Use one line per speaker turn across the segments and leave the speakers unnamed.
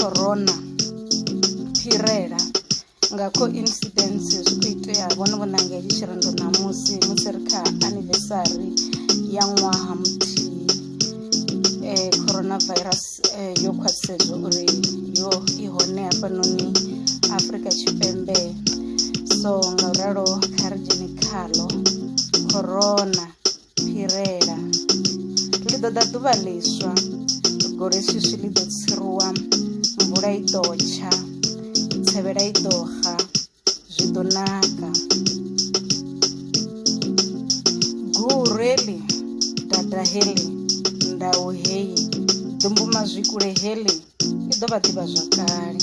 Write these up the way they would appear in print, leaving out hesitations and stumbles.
corona phirela nga coincidence zwi khou itea vhone vhonanga itshi tshirendo namusi musi ri kha anniversary ya ṅwaha muthihi coronavirus yo khwaṱhisedzwa uri yo i hone hafhanoni Afrika Tshipembe. So nga uralo kha ri dzhene khaḽo corona phirela. Ḽi ḓo ḓa ḓuvha ḽiswa, gole swiswi ḽi ḓo tsiruwa, mvula i ḓo tsha, tsevhela i ḓo xa, zwi ḓo naka. Guru heḽi, dada heḽi, ndau heyi, ḓumbuma zwikule heḽi, i ḓo vha ḓivha zwakale.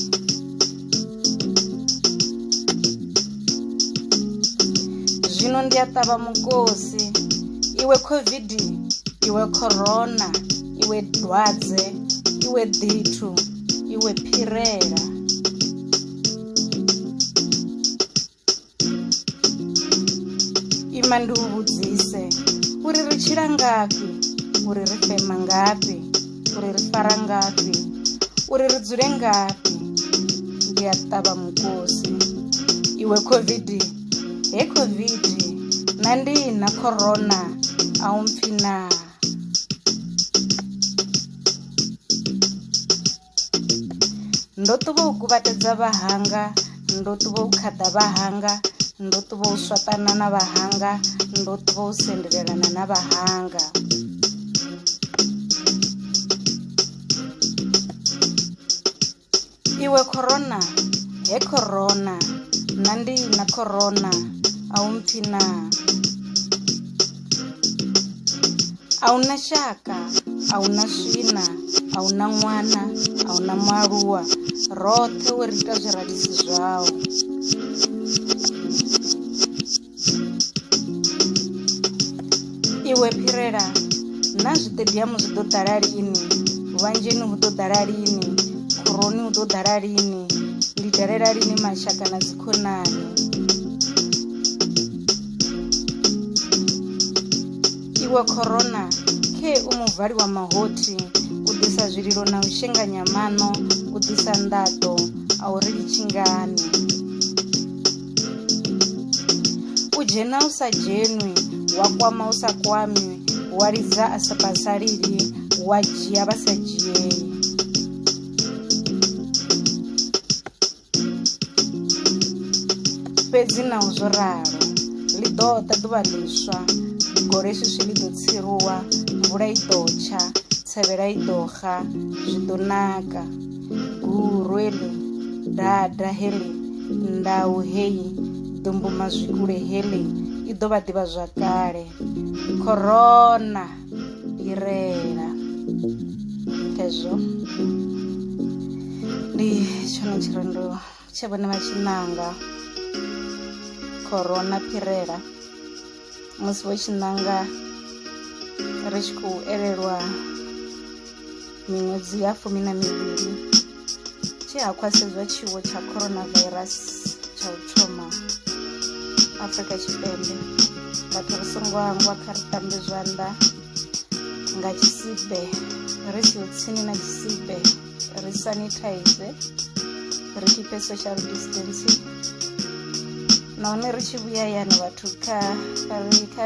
Zwino ndi a ṱavha mukosi, iwe COVID, iwe corona, iwe dwadze, iwe ḓithu, iwe phirela. Ima ndi u vhudzise uri ri tshila ngafhi, uri ri fema ngafhi, uri ri fara ngafhi, uri ri dzule ngafhi. Ndi a ṱavha mukosi, iwe COVID, he COVID, na ndi na corona, a u mpfi na. Ndo ṱuvha u kuvhatedza vhahanga, ndo ṱuvha u khaḓa vhahanga, ndo ṱuvha u swaṱana na vhahanga, ndo ṱuvha u sendelelana na vhahanga. Iwe corona, he corona, na ndi na corona, a u mpfi na. A una shaka, a una swina, a una ṅwana, a una mualuwa, roṱhe wo ri ita zwiradisi zwau. Iwe phirela, na zwiṱediamu zwi ḓo ḓala lini, vhanzheni hu ḓo ḓala lini, khoroni hu ḓo ḓala lini, ndi dalela lini mashaka na dzikhonani. Iwe corona, khe u muvali wa mahothi, u ḓisa zwililo na u shenganya maṋo, u ḓisa nḓaḓo, a u ri litshi ngani. U dzhena u sa dzhenwi, wa kwama u sa kwami, wa lidza a sa pasalili, wa dzhia vha sa dzhiei. Fhedzi na u zwo ralo, ḽi ḓo ḓa ḓuvha ḽiswa, gole swiswi ḽi ḓo tsiruwa, mvula i ḓo tsha, tsevhela i ḓo xa, zwi ḓo naka. Guru heḽi, dada heḽi, ndau heyi, ḓumbuma zwikule heḽi, i ḓo vha ḓivha zwakale. Corona phirela. Hezwo ndi tshone tshirendo tshe vhone vha tshi ṋanga, corona phirela, musi vho tshi ṋanga ri tshi khou elelwa miṅwedzi ya 12 tshe ha khwaṱhisedzwa tshiwo tsha coronavirus tsha u thoma Afrika Tshipembe. Vhathu ri songo hangwa, kha ri ṱambe zwanḓa nga tshisibe, ri siho tsini na tshisibe, ri sanitize, ri keep social distancing. Nahone ri tshi vhuya hayani vhathu kha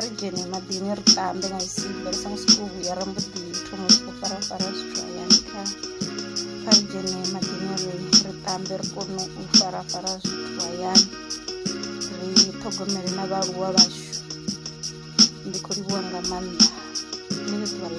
ri dzhene maḓini ri ṱambe nga tshisibe, ri songo sokou vhuya ri mbo ḓi thoma u sokou farafara zwithu hayani. Kha ri dzhene maḓini ri ṱambe, ri kone u farafara zwithu hayani, ri ṱhogomele na vhaaluwa vhashu. Ndi khou livhuwa nga maanḓa, ḽi ḓuvha